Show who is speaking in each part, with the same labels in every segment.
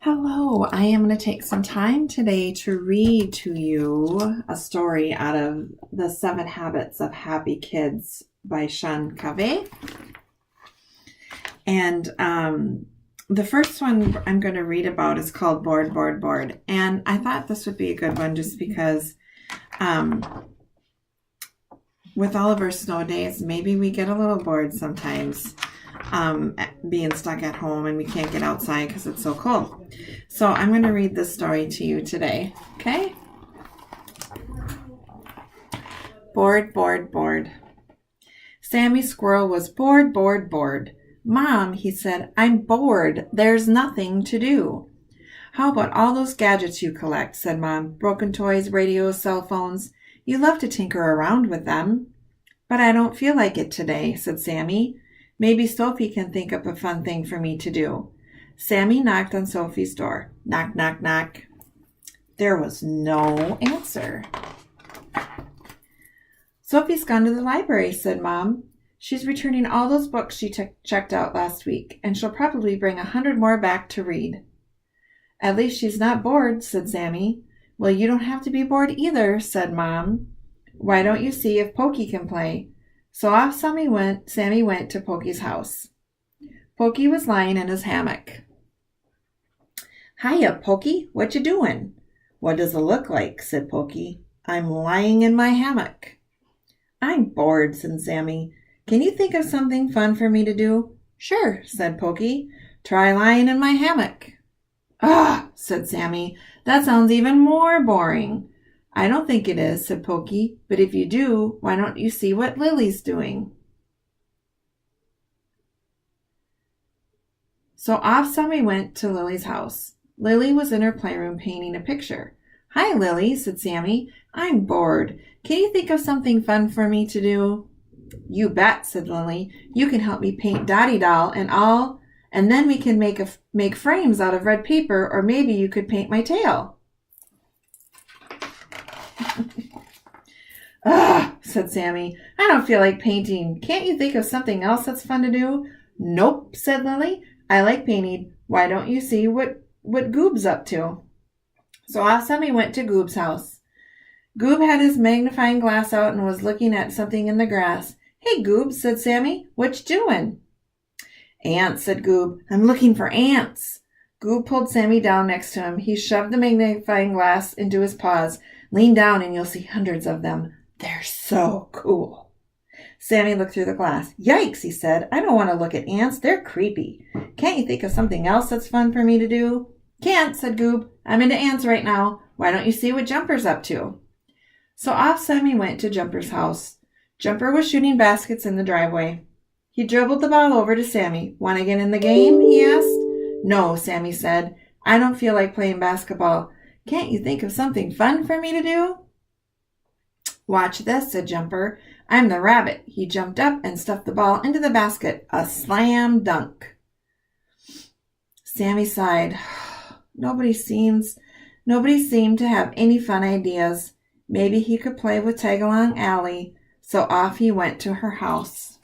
Speaker 1: Hello, I am going to take some time today to read to you a story out of The 7 Habits of Happy Kids by Sean Covey. And the first one I'm going to read about is called Bored, Bored, Bored. And I thought this would be a good one just because with all of our snow days, maybe we get a little bored sometimes. Being stuck at home and we can't get outside because it's so cold. So I'm going to read this story to you today, okay? Bored, bored, bored. Sammy Squirrel was bored, bored, bored. Mom, he said, I'm bored. There's nothing to do. How about all those gadgets you collect, said Mom. Broken toys, radios, cell phones. You love to tinker around with them. But I don't feel like it today, said Sammy. Maybe Sophie can think up a fun thing for me to do. Sammy knocked on Sophie's door. Knock, knock, knock. There was no answer. Sophie's gone to the library, said Mom. She's returning all those books she checked out last week, and she'll probably bring 100 more back to read. At least she's not bored, said Sammy. Well, you don't have to be bored either, said Mom. Why don't you see if Pokey can play? So off Sammy went to Pokey's house. Pokey was lying in his hammock. Hiya, Pokey. What you doing? What does it look like? Said Pokey. I'm lying in my hammock. I'm bored, said Sammy. Can you think of something fun for me to do? Sure, said Pokey. Try lying in my hammock. Ah, said Sammy. That sounds even more boring. I don't think it is, said Pokey, but if you do, why don't you see what Lily's doing? So off Sammy went to Lily's house. Lily was in her playroom painting a picture. Hi, Lily, said Sammy. I'm bored. Can you think of something fun for me to do? You bet, said Lily. You can help me paint Dottie Doll and then we can make frames out of red paper, or maybe you could paint my tail. Ugh, said Sammy. I don't feel like painting. Can't you think of something else that's fun to do? Nope, said Lily. I like painting. Why don't you see what Goob's up to? So off Sammy went to Goob's house. Goob had his magnifying glass out and was looking at something in the grass. Hey, Goob, said Sammy. What you doing? Ants, said Goob. I'm looking for ants. Goob pulled Sammy down next to him. He shoved the magnifying glass into his paws. Lean down and you'll see hundreds of them. They're so cool. Sammy looked through the glass. Yikes, he said. I don't want to look at ants. They're creepy. Can't you think of something else that's fun for me to do? Can't, said Goob. I'm into ants right now. Why don't you see what Jumper's up to? So off Sammy went to Jumper's house. Jumper was shooting baskets in the driveway. He dribbled the ball over to Sammy. Want to get in the game? He asked. No, Sammy said. I don't feel like playing basketball. Can't you think of something fun for me to do? Watch this, said Jumper. I'm the rabbit. He jumped up and stuffed the ball into the basket. A slam dunk. Sammy sighed. Nobody seemed to have any fun ideas. Maybe he could play with Tagalong Allie. So off he went to her house.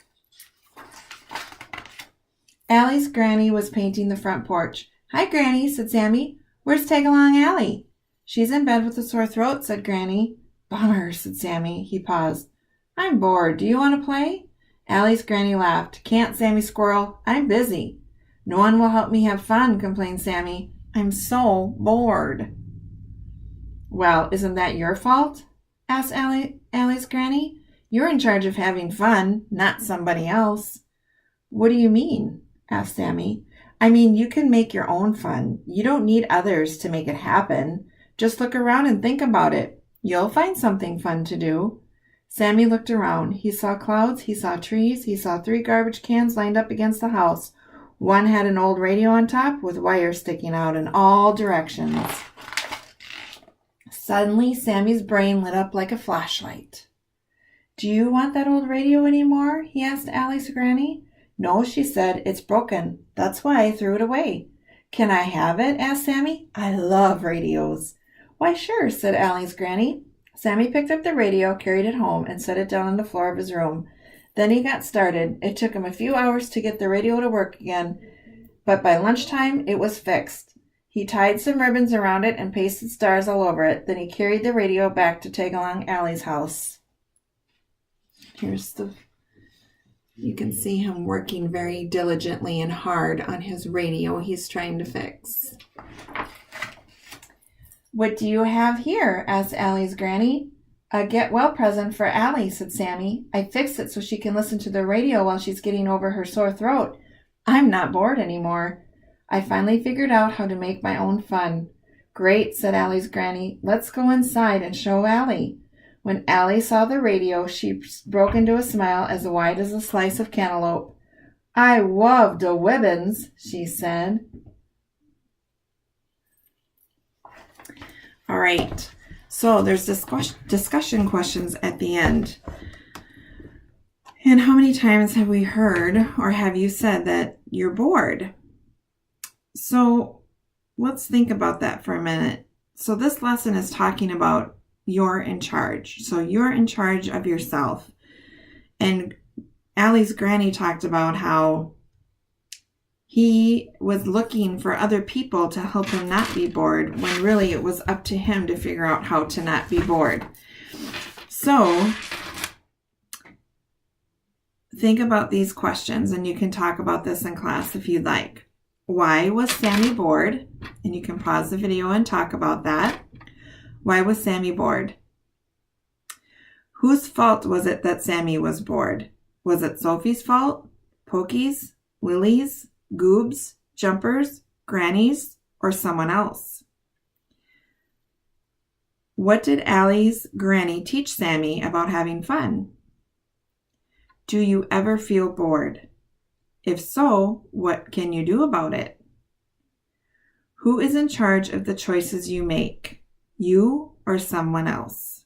Speaker 1: Allie's granny was painting the front porch. Hi, Granny, said Sammy. Where's Tagalong Allie? She's in bed with a sore throat, said Granny. Bummer, said Sammy. He paused. I'm bored. Do you want to play? Allie's granny laughed. Can't, Sammy Squirrel. I'm busy. No one will help me have fun, complained Sammy. I'm so bored. Well, isn't that your fault? Asked Allie's granny. You're in charge of having fun, not somebody else. What do you mean? Asked Sammy. I mean, you can make your own fun. You don't need others to make it happen. Just look around and think about it. You'll find something fun to do. Sammy looked around. He saw clouds, he saw trees, he saw 3 garbage cans lined up against the house. One had an old radio on top with wires sticking out in all directions. Suddenly, Sammy's brain lit up like a flashlight. Do you want that old radio anymore? He asked Allie's granny. No, she said, it's broken. That's why I threw it away. Can I have it? Asked Sammy. I love radios. Why, sure, said Allie's granny. Sammy picked up the radio, carried it home, and set it down on the floor of his room. Then he got started. It took him a few hours to get the radio to work again, but by lunchtime it was fixed. He tied some ribbons around it and pasted stars all over it. Then he carried the radio back to Tagalong Allie's house. You can see him working very diligently and hard on his radio he's trying to fix. "What do you have here?" asked Allie's granny. "A get-well present for Allie," said Sammy. "I fixed it so she can listen to the radio while she's getting over her sore throat. I'm not bored anymore. I finally figured out how to make my own fun." "Great," said Allie's granny. "Let's go inside and show Allie." When Allie saw the radio, she broke into a smile as wide as a slice of cantaloupe. "I love the ribbons," she said. All right, so there's discussion questions at the end. And how many times have we heard or have you said that you're bored? So let's think about that for a minute. So this lesson is talking about you're in charge. So you're in charge of yourself. And Allie's granny talked about how he was looking for other people to help him not be bored, when really it was up to him to figure out how to not be bored. So think about these questions, and you can talk about this in class if you'd like. Why was Sammy bored? And you can pause the video and talk about that. Why was Sammy bored? Whose fault was it that Sammy was bored? Was it Sophie's fault, Pokey's, Lily's, Goob's, Jumper's, Granny's, or someone else? What did Allie's granny teach Sammy about having fun? Do you ever feel bored? If so, what can you do about it? Who is in charge of the choices you make? You or someone else?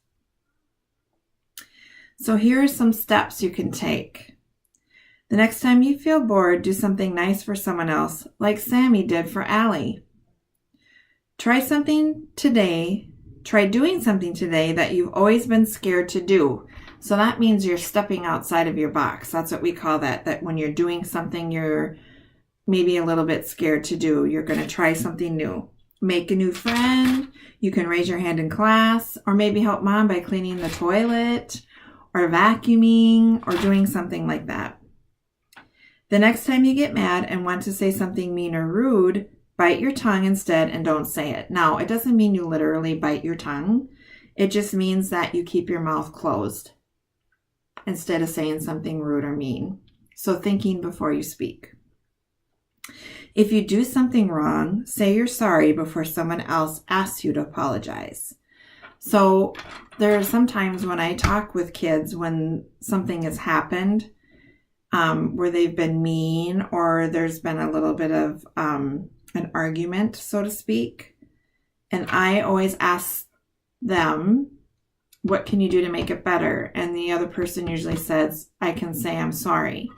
Speaker 1: So here are some steps you can take. The next time you feel bored, do something nice for someone else, like Sammy did for Allie. Try doing something today that you've always been scared to do. So that means you're stepping outside of your box. That's what we call that when you're doing something you're maybe a little bit scared to do. You're going to try something new. Make a new friend. You can raise your hand in class, or maybe help mom by cleaning the toilet or vacuuming or doing something like that. The next time you get mad and want to say something mean or rude, bite your tongue instead and don't say it. Now, it doesn't mean you literally bite your tongue. It just means that you keep your mouth closed instead of saying something rude or mean. So thinking before you speak. If you do something wrong, say you're sorry before someone else asks you to apologize. So there are some times when I talk with kids when something has happened where they've been mean or there's been a little bit of an argument, so to speak. And I always ask them, what can you do to make it better? And the other person usually says, I can say I'm sorry.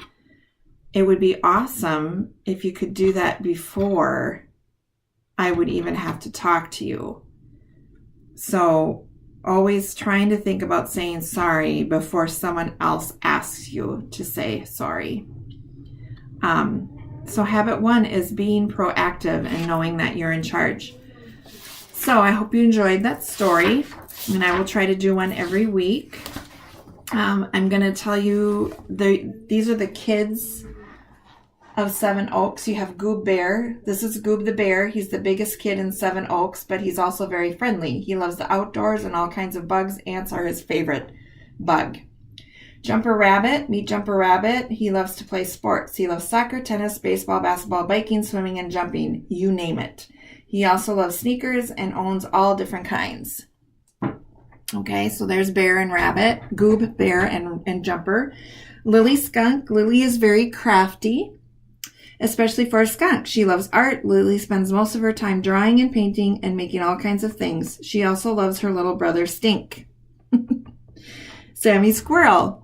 Speaker 1: It would be awesome if you could do that before I would even have to talk to you. So always trying to think about saying sorry before someone else asks you to say sorry. So habit 1 is being proactive and knowing that you're in charge. So I hope you enjoyed that story, and I will try to do one every week. I'm going to tell you, these are the kids of Seven Oaks. You have Goob Bear. This is Goob the Bear. He's the biggest kid in Seven Oaks, but he's also very friendly. He loves the outdoors and all kinds of bugs. Ants are his favorite bug. Jumper Rabbit. Meet Jumper Rabbit. He loves to play sports. He loves soccer, tennis, baseball, basketball, biking, swimming, and jumping. You name it. He also loves sneakers and owns all different kinds. Okay, so there's Bear and Rabbit, Goob, Bear, and Jumper. Lily Skunk. Lily is very crafty, especially for a skunk. She loves art. Lily spends most of her time drawing and painting and making all kinds of things. She also loves her little brother, Stink. Sammy Squirrel.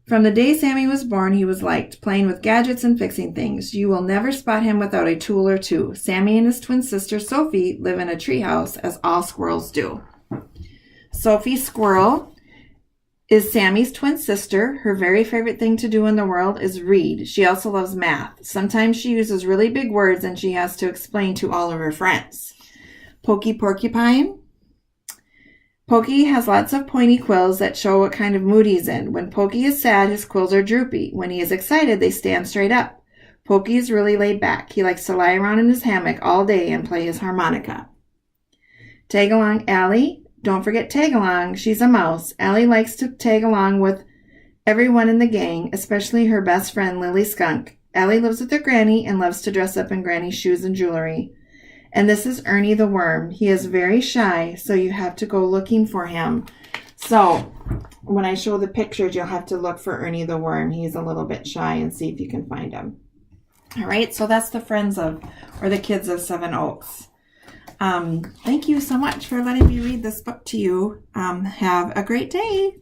Speaker 1: From the day Sammy was born, he was liked, playing with gadgets and fixing things. You will never spot him without a tool or two. Sammy and his twin sister, Sophie, live in a treehouse, as all squirrels do. Sophie Squirrel is Sammy's twin sister. Her very favorite thing to do in the world is read. She also loves math. Sometimes she uses really big words and she has to explain to all of her friends. Pokey Porcupine. Pokey has lots of pointy quills that show what kind of mood he's in. When Pokey is sad, his quills are droopy. When he is excited, they stand straight up. Pokey is really laid back. He likes to lie around in his hammock all day and play his harmonica. Tag Along Allie. Don't forget Tag Along. She's a mouse. Allie likes to tag along with everyone in the gang, especially her best friend, Lily Skunk. Allie lives with her granny and loves to dress up in Granny's shoes and jewelry. And this is Ernie the Worm. He is very shy, so you have to go looking for him. So when I show the pictures, you'll have to look for Ernie the Worm. He's a little bit shy, and see if you can find him. All right, so that's the friends of, or the kids of Seven Oaks. Thank you so much for letting me read this book to you. Have a great day.